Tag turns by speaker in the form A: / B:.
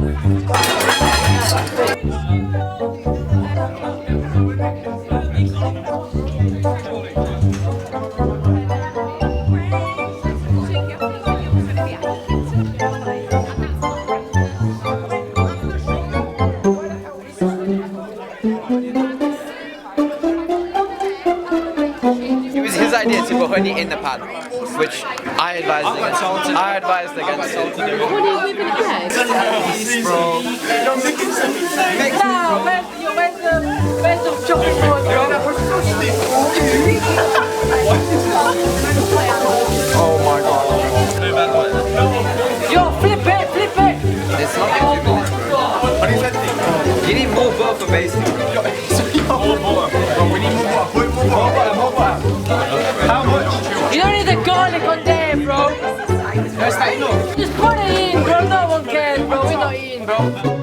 A: It was his idea to put honey in the pan, which I advised against. I advised against it.
B: What are you whipping eggs?
C: Now, where's the chocolate board?
A: Oh my god.
C: Yo, flip it!
A: It's not like 2 minutes, bro. You need more butter for basically.
D: More butter. We need more butter. Put more butter. How much?
C: You don't need the garlic on there, bro. Just put it in, bro. No one cares, bro. We're not eating, bro.